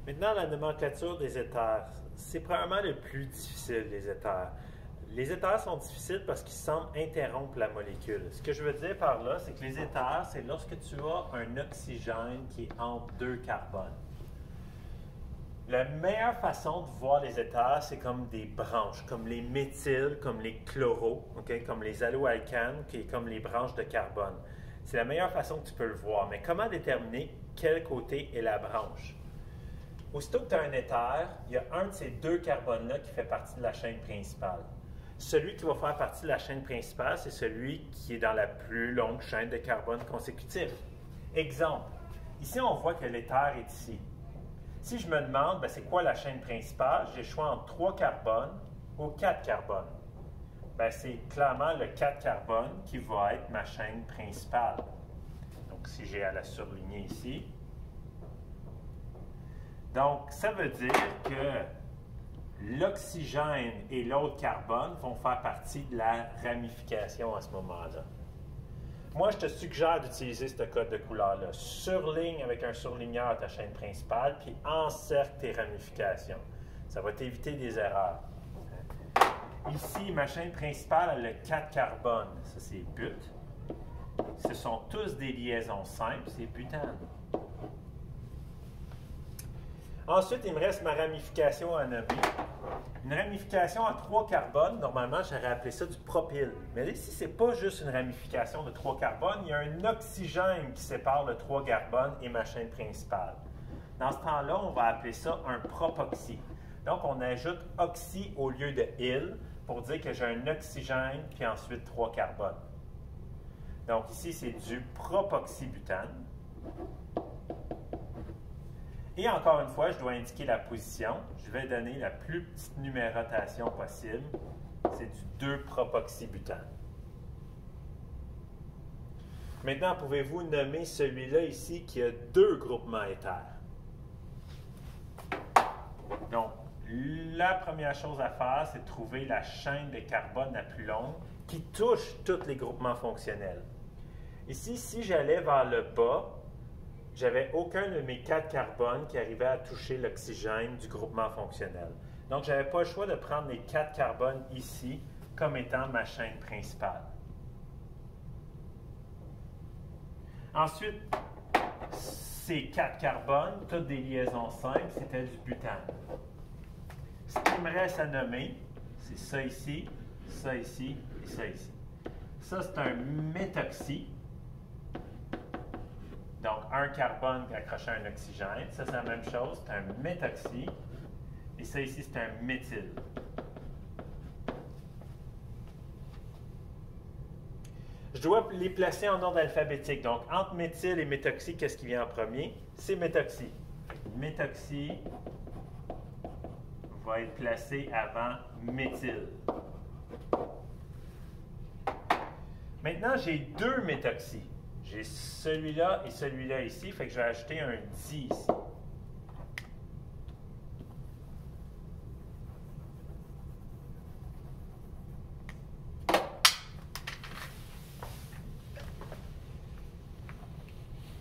Maintenant, la nomenclature des éthers. C'est probablement le plus difficile, les éthers. Les éthers sont difficiles parce qu'ils semblent interrompre la molécule. Ce que je veux dire par là, c'est que les éthers, c'est lorsque tu as un oxygène qui est entre deux carbones. La meilleure façon de voir les éthers, c'est comme des branches, comme les méthyles, comme les chloros, comme les alloalcanes, qui est comme les branches de carbone. C'est la meilleure façon que tu peux le voir. Mais comment déterminer quel côté est la branche? Aussitôt que tu as un éther, il y a un de ces deux carbones-là qui fait partie de la chaîne principale. Celui qui va faire partie de la chaîne principale, c'est celui qui est dans la plus longue chaîne de carbone consécutive. Exemple, ici on voit que l'éther est ici. Si je me demande, c'est quoi la chaîne principale, j'ai le choix entre 3 carbones ou 4 carbones. C'est clairement le 4 carbone qui va être ma chaîne principale. Donc, si j'ai à la surligner ici. Donc, ça veut dire que l'oxygène et l'autre carbone vont faire partie de la ramification à ce moment-là. Moi, je te suggère d'utiliser ce code de couleur-là. Surligne avec un surligneur ta chaîne principale, puis encercle tes ramifications. Ça va t'éviter des erreurs. Ici, ma chaîne principale a le 4 carbone. Ça, c'est but. Ce sont tous des liaisons simples, c'est butane. Ensuite, il me reste ma ramification à nommer. Une ramification à 3 carbones, normalement, j'aurais appelé ça du propyle. Mais ici, ce n'est pas juste une ramification de 3 carbones, il y a un oxygène qui sépare le 3 carbones et ma chaîne principale. Dans ce temps-là, on va appeler ça un propoxy. Donc, on ajoute oxy au lieu de il pour dire que j'ai un oxygène puis ensuite 3 carbones. Donc, ici, c'est du propoxybutane. Et encore une fois, je dois indiquer la position. Je vais donner la plus petite numérotation possible. C'est du 2-propoxybutane. Maintenant, pouvez-vous nommer celui-là ici qui a 2 groupements éthers? Donc, la première chose à faire, c'est de trouver la chaîne de carbone la plus longue qui touche tous les groupements fonctionnels. Ici, si j'allais vers le bas, j'avais aucun de mes 4 carbones qui arrivait à toucher l'oxygène du groupement fonctionnel. Donc, je n'avais pas le choix de prendre les 4 carbones ici comme étant ma chaîne principale. Ensuite, ces 4 carbones, toutes des liaisons simples, c'était du butane. Ce qui me reste à nommer, c'est ça ici et ça ici. Ça, c'est un méthoxy. Donc, un carbone accroché à un oxygène. Ça, c'est la même chose. C'est un méthoxy. Et ça ici, c'est un méthyle. Je dois les placer en ordre alphabétique. Donc, entre méthyle et méthoxy, qu'est-ce qui vient en premier? C'est méthoxy. Méthoxy va être placé avant méthyle. Maintenant, j'ai 2 méthoxys. J'ai celui-là et celui-là ici, fait que je vais ajouter un di ici.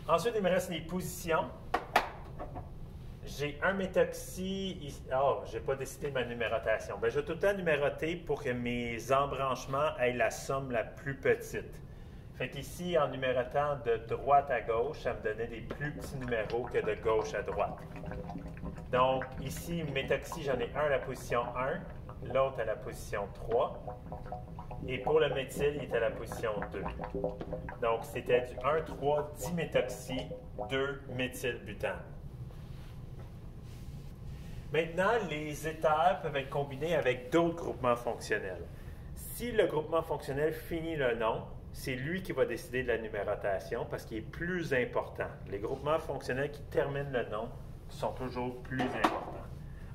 Ensuite, il me reste les positions. J'ai un méthoxy ici. Oh, je n'ai pas décidé de ma numérotation. Je vais tout le temps numéroter pour que mes embranchements aient la somme la plus petite. Fait qu'ici, en numérotant de droite à gauche, ça me donnait des plus petits numéros que de gauche à droite. Donc, ici, méthoxy, j'en ai un à la position 1, l'autre à la position 3. Et pour le méthyle, il est à la position 2. Donc, c'était du 1,3-diméthoxy, 2-méthylbutane. Maintenant, les éthers peuvent être combinés avec d'autres groupements fonctionnels. Si le groupement fonctionnel finit le nom, c'est lui qui va décider de la numérotation parce qu'il est plus important. Les groupements fonctionnels qui terminent le nom sont toujours plus importants.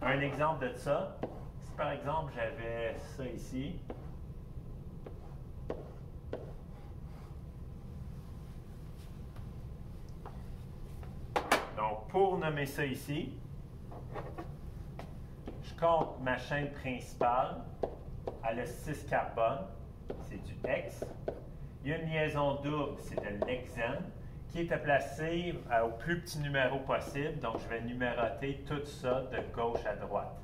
Un exemple de ça, si par exemple j'avais ça ici, donc pour nommer ça ici, je compte ma chaîne principale, elle a 6 carbones, c'est du X. Il y a une liaison double, c'est de l'hexène. qui était placé au plus petit numéro possible. Donc, je vais numéroter tout ça de gauche à droite.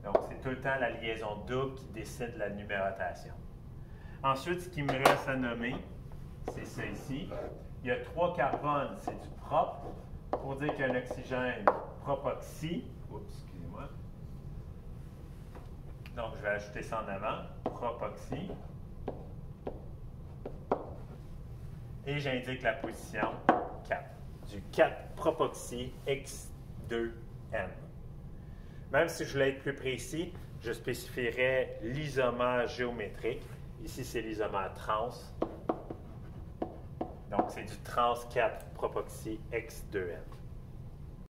Donc, c'est tout le temps la liaison double qui décide la numérotation. Ensuite, ce qui me reste à nommer, c'est ça ici. Il y a 3 carbones, c'est du propre. Pour dire qu'un oxygène propoxy. Oups, excusez-moi. Donc, je vais ajouter ça en avant. Propoxy. Et j'indique la position 4. Du 4 propoxy X2N. Même si je voulais être plus précis, je spécifierais l'isomère géométrique. Ici, c'est l'isomère trans. Donc, c'est du trans 4 propoxy X2N.